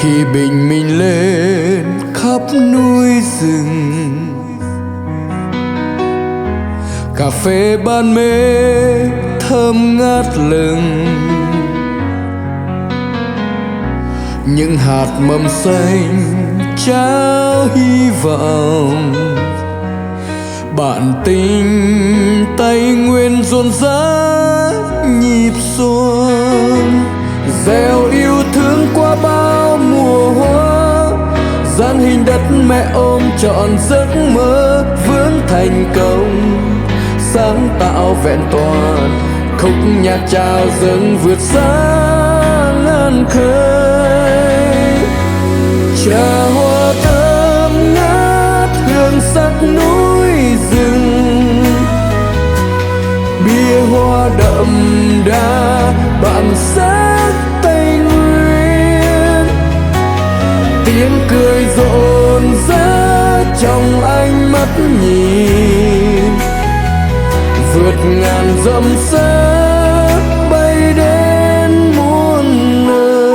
khi bình minh lên khắp núi rừng, cà phê ban mê thơm ngát lừng, những hạt mầm xanh trao hy vọng. Bạn tình Tây Nguyên rộn rã nhịp xuân, gieo yêu thương qua bao mùa hoa. Dáng hình đất mẹ ôm trọn giấc mơ vướng thành công, sáng tạo vẹn toàn khúc nhạc chào dâng vượt xa ngàn khơi. Trà hoa thơm ngát hương sắc núi rừng, bia hoa đậm đà bản sắc Tây Nguyên. Tiếng cười rộn rã trong ánh mắt nhìn, vượt ngàn dặm xa bay đến muôn nơi.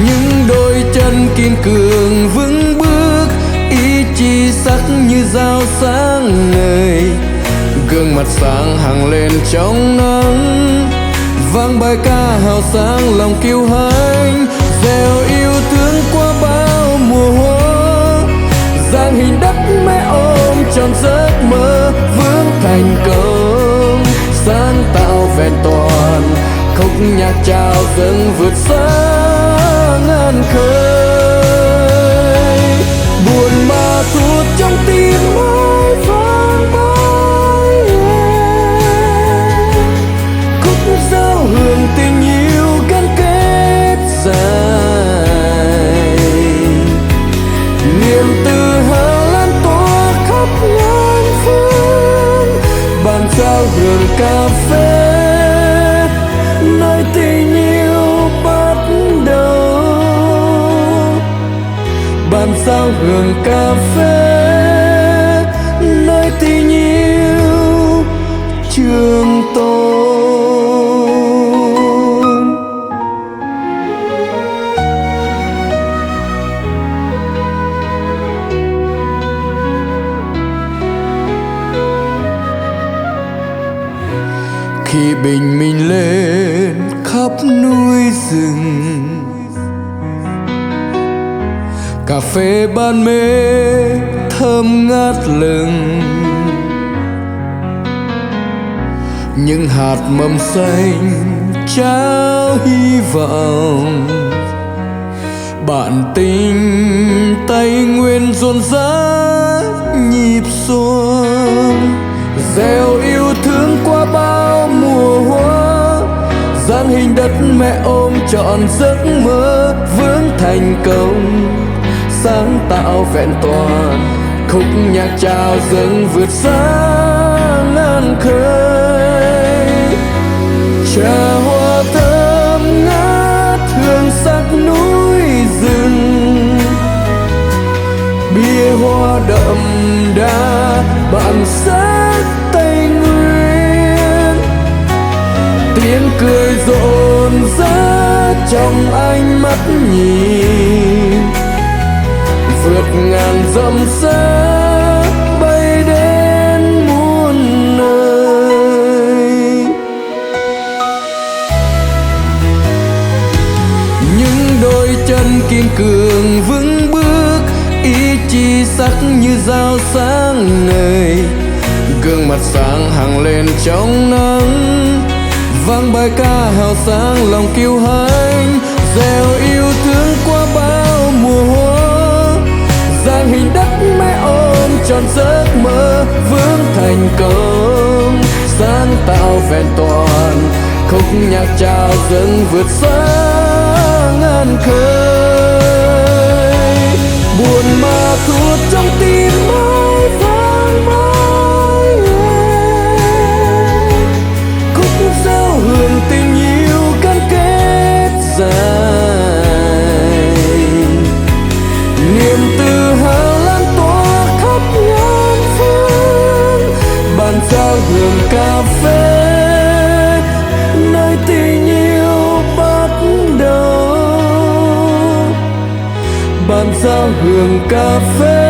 Những đôi chân kiên cường vững bước, ý chí sắc như dao sáng ngời. Gương mặt sáng hằng lên trong nắng, vang bài ca hào sáng lòng kiêu hãnh. Gieo yêu thương qua bao mùa hoa, dáng hình đất mẹ ôm trọn giấc mơ vướng thành công, sáng tạo vẹn toàn khúc nhạc chào dâng vượt xa ngàn khơi. Buồn mà thút trong tim mãi vang mãi, khúc giao hưởng tình yêu gắn kết dài. Niềm tự hào lan tỏa khắp ngàn phương, bàn giao hưởng cà phê nơi tình yêu bắt đầu. Bàn giao hưởng cà phê nơi tình yêu trường tồn. Khi bình minh lên khắp núi rừng, cà phê ban mê thơm ngát lừng, những hạt mầm xanh trao hy vọng. Bạn tình Tây Nguyên rộn rã nhịp xuân, gieo yêu thương qua bao mùa hoa. Dáng hình đất mẹ ôm trọn giấc mơ vướng thành công, sáng tạo vẹn toàn khúc nhạc chào dâng vượt xa ngàn khơi. Trà hoa thơm ngát hương sắc núi rừng, bia hoa đậm đà bản sắc Tây Nguyên. Tiếng cười rộn rã trong ánh mắt nhìn, vượt ngàn dặm xa bay đến muôn nơi. Những đôi chân kiên cường vững bước, ý chí sắc như dao sáng ngời. Gương mặt sáng hằng lên trong nắng, vang bài ca hào sáng lòng kiêu hãnh. Gieo yêu thương qua bao mùa hoa, dáng hình đất mẹ ôm trọn giấc mơ vướng thành công, sáng tạo vẹn toàn khúc nhạc chào dâng vượt xa ngàn khơi. Buồn mà thút trong tim mãi vang mãi, khúc giao hưởng tình yêu gắn kết dài. Niềm tự hào lan tỏa khắp ngàn phương, bàn giao hưởng cà phê hương cà phê.